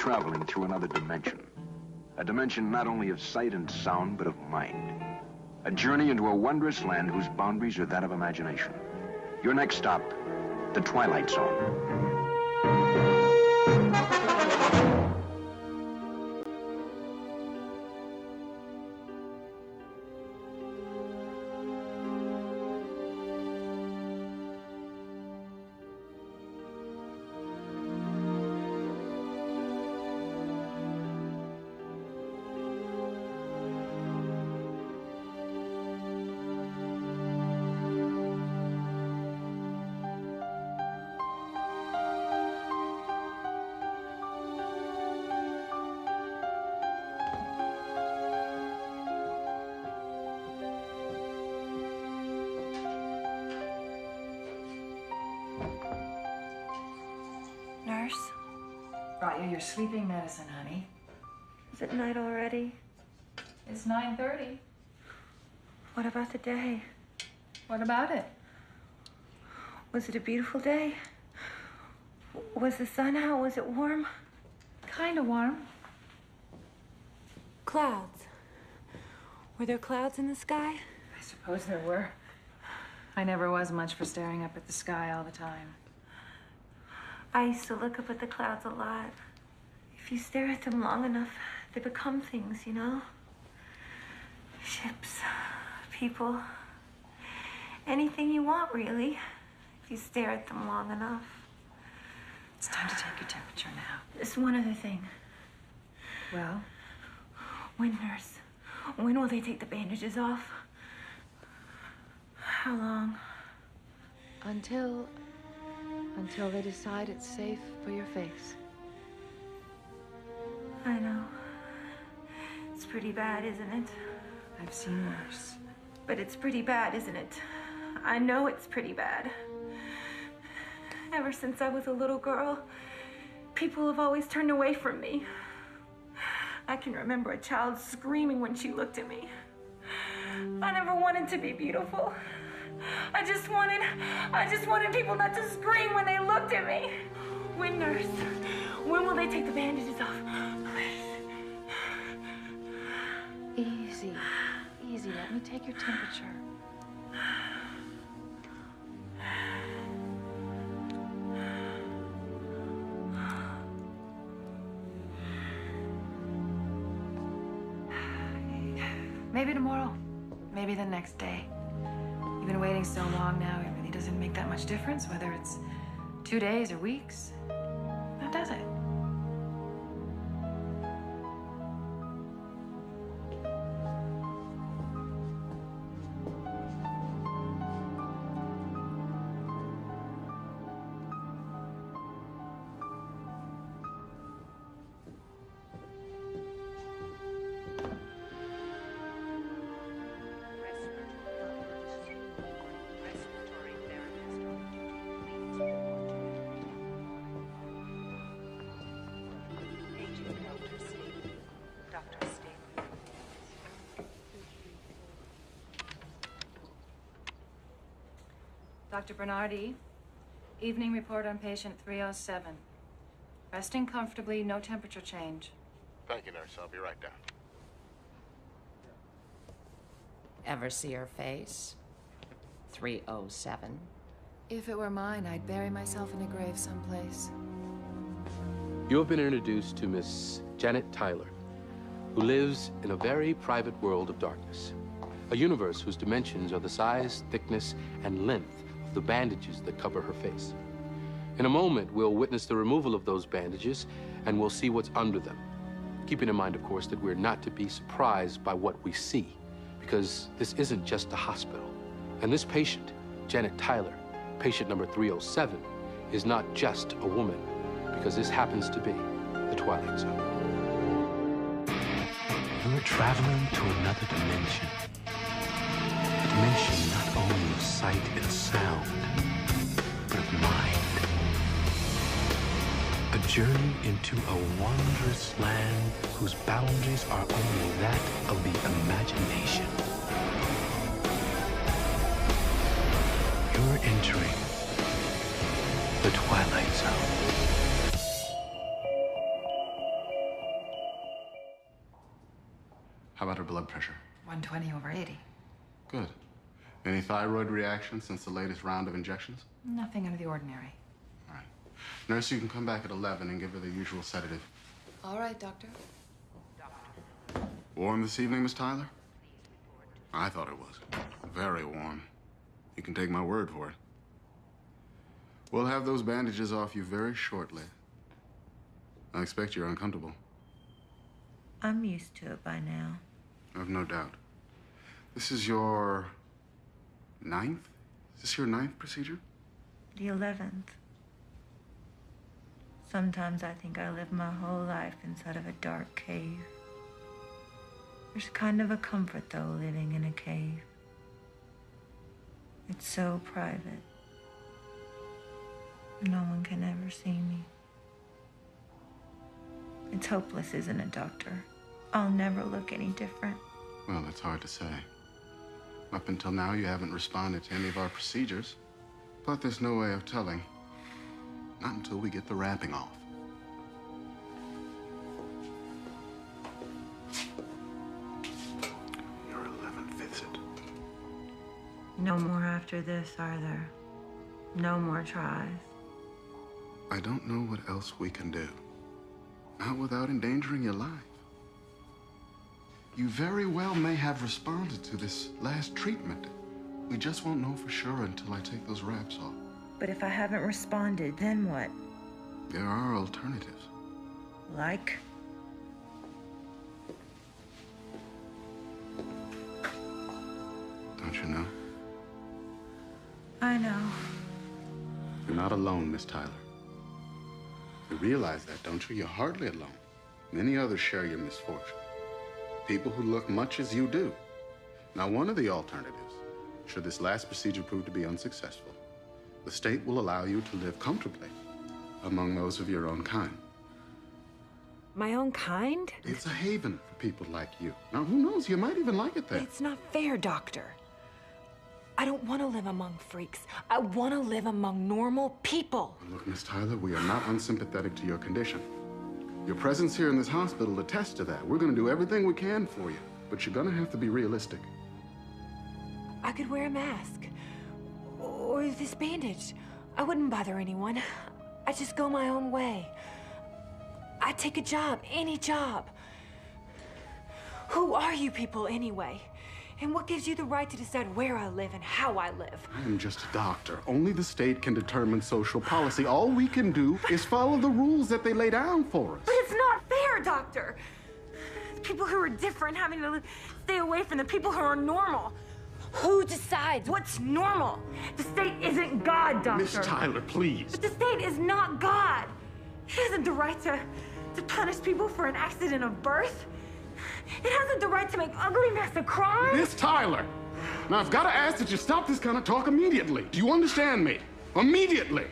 traveling through another dimension. A dimension not only of sight and sound, but of mind. A journey into a wondrous land whose boundaries are that of imagination. Your next stop, the Twilight Zone. Nurse? Brought you your sleeping medicine, honey. Is it night already? It's 9:30. What about the day? What about it? Was it a beautiful day? Was the sun out? Was it warm? Kind of warm. Clouds. Were there clouds in the sky? I suppose there were. I never was much for staring up at the sky all the time. I used to look up at the clouds a lot. If you stare at them long enough, they become things, you know? Ships, people, anything you want, really, if you stare at them long enough. It's time to take your temperature now. There's one other thing. Well? When, nurse? When will they take the bandages off? How long? Until they decide it's safe for your face. I know. It's pretty bad, isn't it? I've seen worse. But it's pretty bad, isn't it? I know it's pretty bad. Ever since I was a little girl, people have always turned away from me. I can remember a child screaming when she looked at me. I never wanted to be beautiful. I just wanted people not to scream when they looked at me. When, nurse? When will they take the bandages off? Easy, easy. Let me take your temperature. Maybe tomorrow. Maybe the next day. You've been waiting so long now, it really doesn't make that much difference whether it's 2 days or weeks. Now, does it? Dr. Bernardi, evening report on patient 307. Resting comfortably, no temperature change. Thank you, nurse. I'll be right down. Ever see her face? 307. If it were mine, I'd bury myself in a grave someplace. You have been introduced to Miss Janet Tyler, who lives in a very private world of darkness. A universe whose dimensions are the size, thickness, and length of the bandages that cover her face. In a moment, we'll witness the removal of those bandages, and we'll see what's under them. Keeping in mind, of course, that we're not to be surprised by what we see, because this isn't just a hospital. And this patient, Janet Tyler, patient number 307, is not just a woman, because this happens to be the Twilight Zone. You're traveling to another dimension. A dimension not only of sight and sound, but of mind. A journey into a wondrous land whose boundaries are only that of the imagination. You're entering the Twilight Zone. How about her blood pressure? 120/80. Good. Any thyroid reaction since the latest round of injections? Nothing out of the ordinary. All right. Nurse, you can come back at 11 and give her the usual sedative. All right, Doctor. Warm this evening, Miss Tyler? I thought it was. Very warm. You can take my word for it. We'll have those bandages off you very shortly. I expect you're uncomfortable. I'm used to it by now. I've no doubt. This is your 9th? Is this your 9th procedure? The 11th. Sometimes I think I lived my whole life inside of a dark cave. There's kind of a comfort, though, living in a cave. It's so private. No one can ever see me. It's hopeless, isn't it, Doctor? I'll never look any different. Well, it's hard to say. Up until now, you haven't responded to any of our procedures. But there's no way of telling. Not until we get the wrapping off. Your 11th visit. No more after this, are there? No more tries. I don't know what else we can do. Not without endangering your life. You very well may have responded to this last treatment. We just won't know for sure until I take those wraps off. But if I haven't responded, then what? There are alternatives. Like? Don't you know? I know. You're not alone, Miss Tyler. You realize that, don't you? You're hardly alone. Many others share your misfortune. People who look much as you do. Now, one of the alternatives, should this last procedure prove to be unsuccessful, the state will allow you to live comfortably among those of your own kind. My own kind? It's a haven for people like you. Now, who knows? You might even like it there. It's not fair, Doctor. I don't want to live among freaks. I want to live among normal people. Look, Miss Tyler, we are not unsympathetic to your condition. Your presence here in this hospital attests to that. We're going to do everything we can for you, but you're going to have to be realistic. I could wear a mask. Or this bandage. I wouldn't bother anyone. I'd just go my own way. I'd take a job, any job. Who are you people anyway? And what gives you the right to decide where I live and how I live? I am just a doctor. Only the state can determine social policy. All we can do is follow the rules that they lay down for us. But it's not fair, Doctor. The people who are different having to stay away from the people who are normal. Who decides what's normal? The state isn't God, Doctor. Miss Tyler, please. But the state is not God. It hasn't the right to punish people for an accident of birth. It hasn't the right to make ugliness a crime. Miss Tyler! Now, I've got to ask that you stop this kind of talk immediately. Do you understand me? Immediately!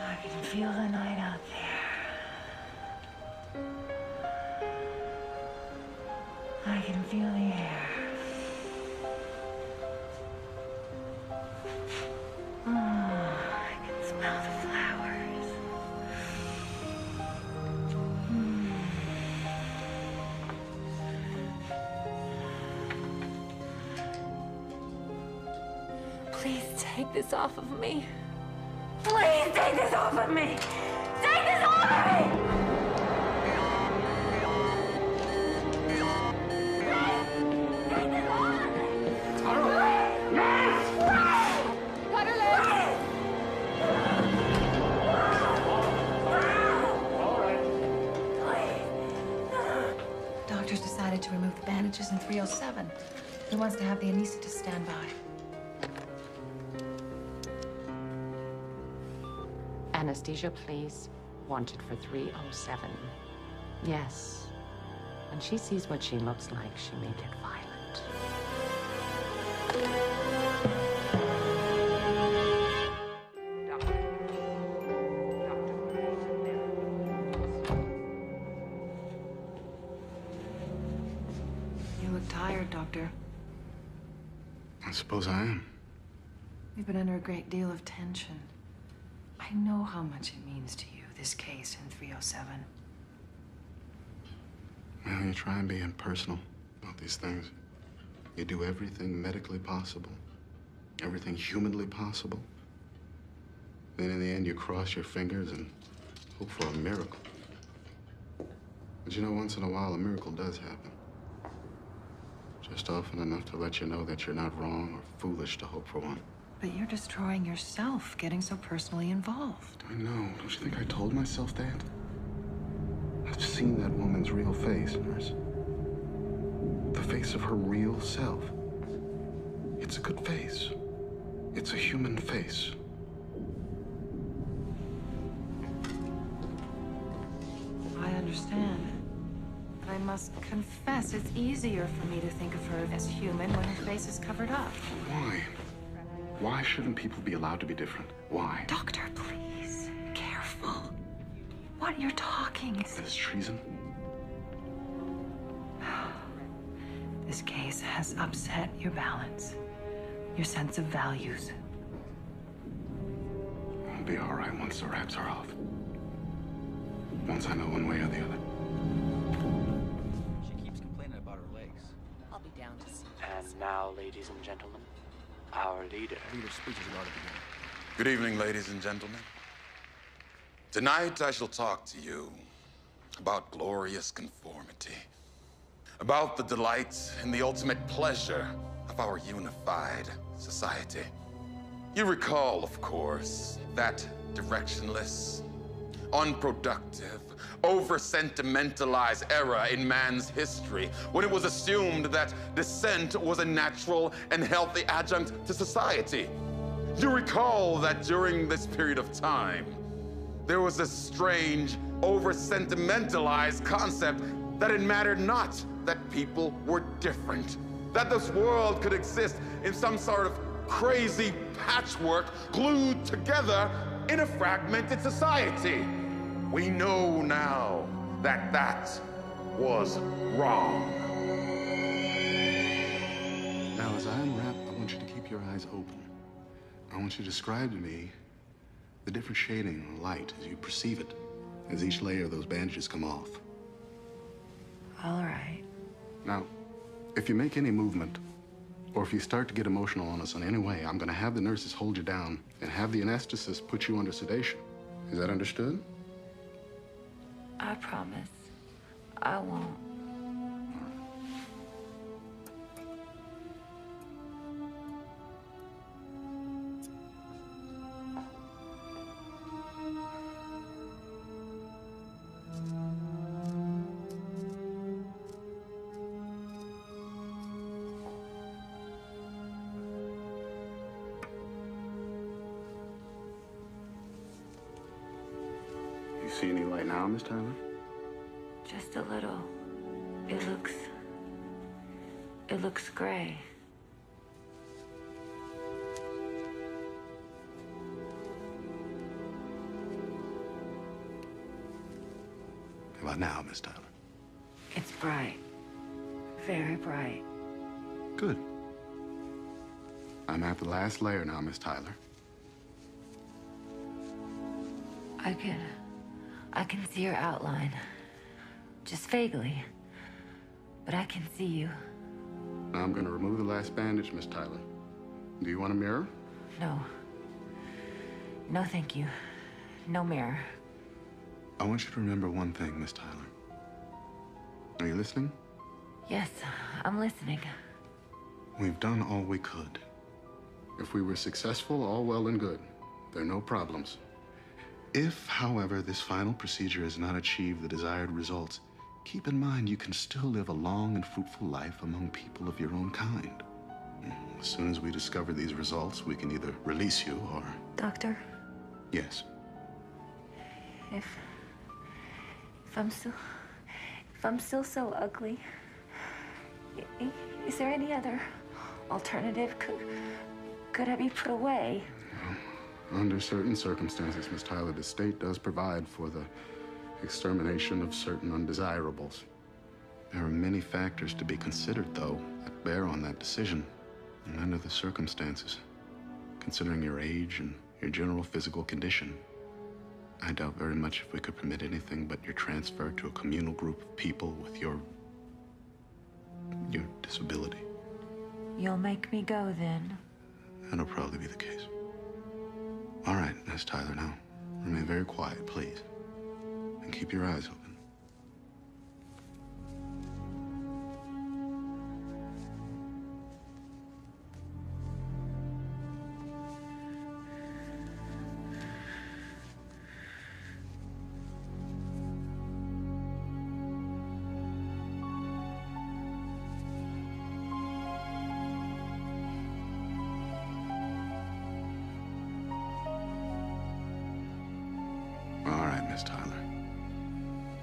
I can feel the night out there. I can feel the air. Oh, I can smell the flowers. Please take this off of me. Please take this off of me! Take this off of me! Cut her legs! way to remove the bandages in 307. He wants to have the anesthetist stand by. Anesthesia, please. Wanted for 307. Yes. When she sees what she looks like, she may get violent. You look tired, Doctor. I suppose I am. You've been under a great deal of tension. I know how much it means to you, this case in 307. Well, you try and be impersonal about these things. You do everything medically possible, everything humanly possible. Then in the end, you cross your fingers and hope for a miracle. But you know, once in a while, a miracle does happen. Just often enough to let you know that you're not wrong or foolish to hope for one. But you're destroying yourself, getting so personally involved. I know. Don't you think I told myself that? I've seen that woman's real face, nurse. The face of her real self. It's a good face. It's a human face. I understand. But I must confess, it's easier for me to think of her as human when her face is covered up. Why? Why shouldn't people be allowed to be different? Why? Doctor, please. Careful. What you're talking is... That is treason? This case has upset your balance, your sense of values. I'll be all right once the wraps are off. Once I know one way or the other. She keeps complaining about her legs. I'll be down to see. And now, ladies and gentlemen, our leader. Leader's speech is about to begin. Good evening, ladies and gentlemen. Tonight I shall talk to you about glorious conformity, about the delights and the ultimate pleasure of our unified society. You recall, of course, that directionless, unproductive, over-sentimentalized era in man's history when it was assumed that dissent was a natural and healthy adjunct to society. You recall that during this period of time, there was a strange, over-sentimentalized concept that it mattered not that people were different, that this world could exist in some sort of crazy patchwork glued together in a fragmented society. We know now that that was wrong. Now, as I unwrap, I want you to keep your eyes open. I want you to describe to me the different shading of light as you perceive it, as each layer of those bandages come off. All right. Now, if you make any movement, or if you start to get emotional on us in any way, I'm gonna have the nurses hold you down and have the anesthetist put you under sedation. Is that understood? I promise. I won't. You see any light now, Miss Tyler? Just a little. It looks gray. How about now, Miss Tyler? It's bright. Very bright. Good. I'm at the last layer now, Miss Tyler. I can see your outline. Just vaguely. But I can see you. Now I'm gonna remove the last bandage, Miss Tyler. Do you want a mirror? No. No, thank you. No mirror. I want you to remember one thing, Miss Tyler. Are you listening? Yes, I'm listening. We've done all we could. If we were successful, all well and good. There are no problems. If, however, this final procedure has not achieved the desired results, keep in mind you can still live a long and fruitful life among people of your own kind. As soon as we discover these results, we can either release you or... Doctor? Yes. If I'm still so ugly, is there any other alternative? Could I be put away? Under certain circumstances, Miss Tyler, the state does provide for the extermination of certain undesirables. There are many factors to be considered, though, that bear on that decision. And under the circumstances, considering your age and your general physical condition, I doubt very much if we could permit anything but your transfer to a communal group of people with your disability. You'll make me go then? That'll probably be the case. All right, Miss Tyler, now remain very quiet, please. And keep your eyes open. All right, Miss Tyler.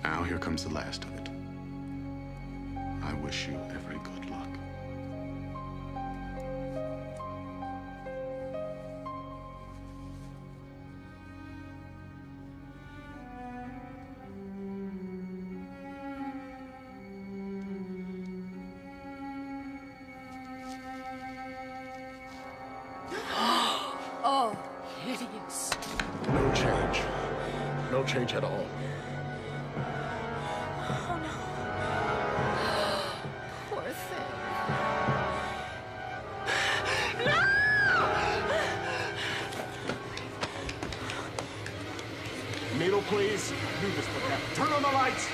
Now here comes the last of it. I wish you every good luck. Oh, hideous. No change. No change at all. Oh, no. Poor thing. No! Needle, please. Do this for that. Turn on the lights.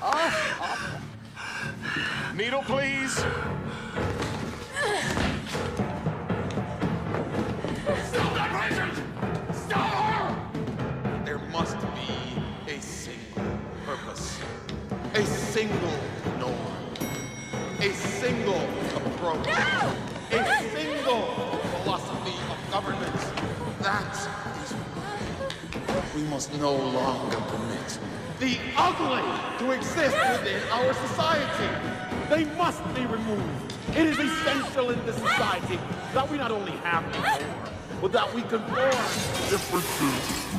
Oh. Needle, please. Stop that patient! Stop her! There must be a single purpose, a single norm, a single approach, a single philosophy of governance. That is why we must no longer permit the ugly to exist within our society. They must be removed. It is essential in this society that we not only have no more, but that we conform differences.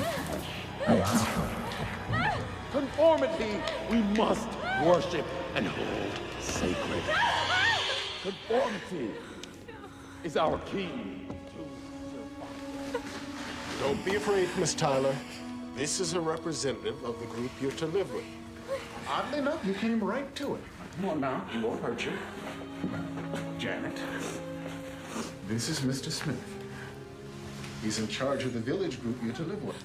Conformity we must worship and hold sacred. Conformity is our key to survival. Don't be afraid, Miss Tyler. This is a representative of the group you're to live with. Oddly enough, you came right to it. Come on now, he won't hurt you. Janet, this is Mr. Smith. He's in charge of the village group you're to live with.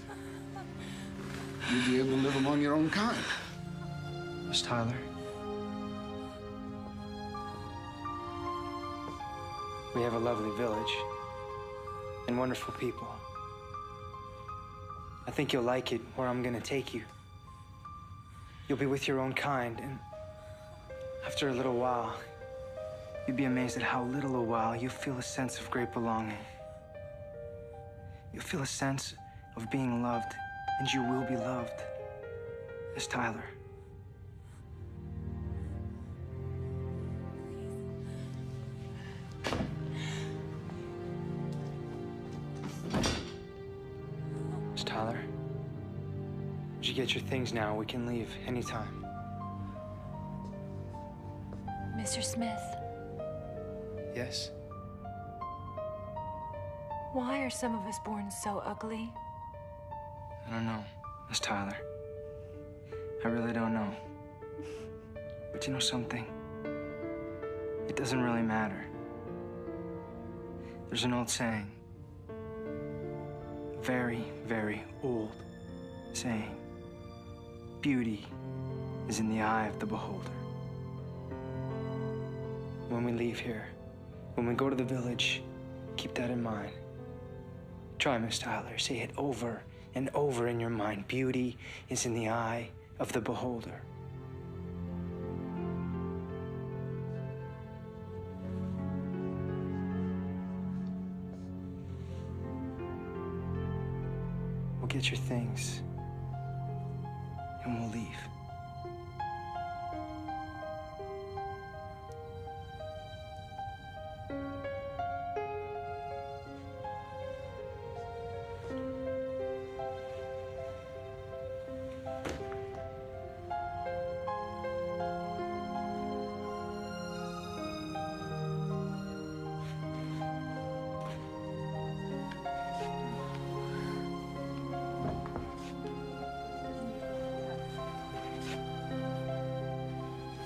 You'll be able to live among your own kind. Miss Tyler. We have a lovely village and wonderful people. I think you'll like it where I'm gonna take you. You'll be with your own kind, and after a little while, you'd be amazed at how little a while you feel a sense of great belonging. You'll feel a sense of being loved, and you will be loved, Miss Tyler. Miss Tyler, did you get your things now? We can leave anytime. Mr. Smith, Yes? why are some of us born so ugly? I don't know, Miss Tyler. I really don't know. But you know something? It doesn't really matter. There's an old saying. Very, very old saying. Beauty is in the eye of the beholder. When we leave here, when we go to the village, keep that in mind. Try, Miss Tyler. Say it over and over in your mind. Beauty is in the eye of the beholder. We'll get your things, and we'll leave.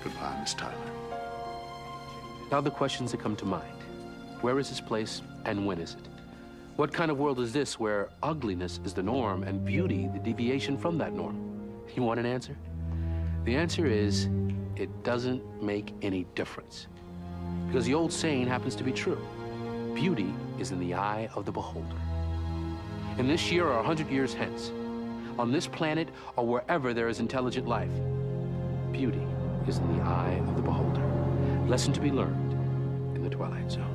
Goodbye, Miss Tyler. Now the questions that come to mind. Where is this place, and when is it? What kind of world is this where ugliness is the norm and beauty the deviation from that norm? You want an answer? The answer is, it doesn't make any difference. Because the old saying happens to be true. Beauty is in the eye of the beholder. In this year or 100 years hence, on this planet or wherever there is intelligent life, beauty is in the eye of the beholder. Lesson to be learned in the Twilight Zone.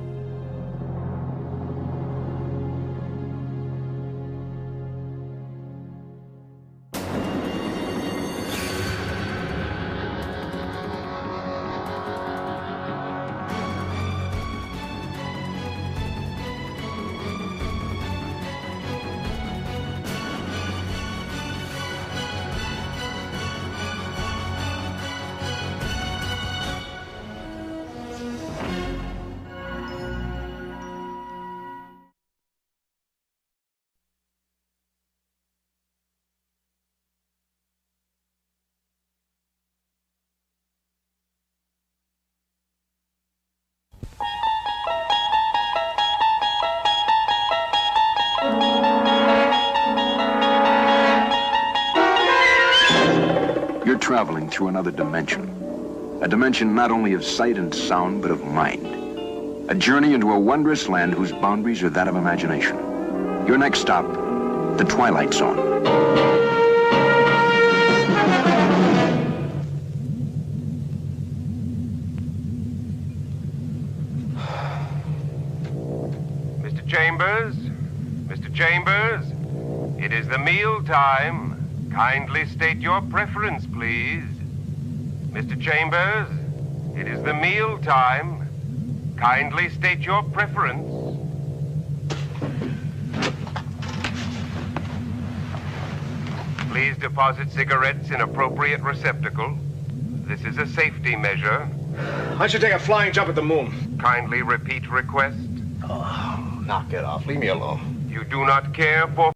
You're traveling through another dimension. A dimension not only of sight and sound, but of mind. A journey into a wondrous land whose boundaries are that of imagination. Your next stop, the Twilight Zone. Mr. Chambers? Mr. Chambers? It is the meal time. Kindly state your preference, please. Mr. Chambers, it is the meal time. Kindly state your preference. Please deposit cigarettes in appropriate receptacle. This is a safety measure. I should take a flying jump at the moon. Kindly repeat request. Oh, knock it off. Leave me alone. You do not care for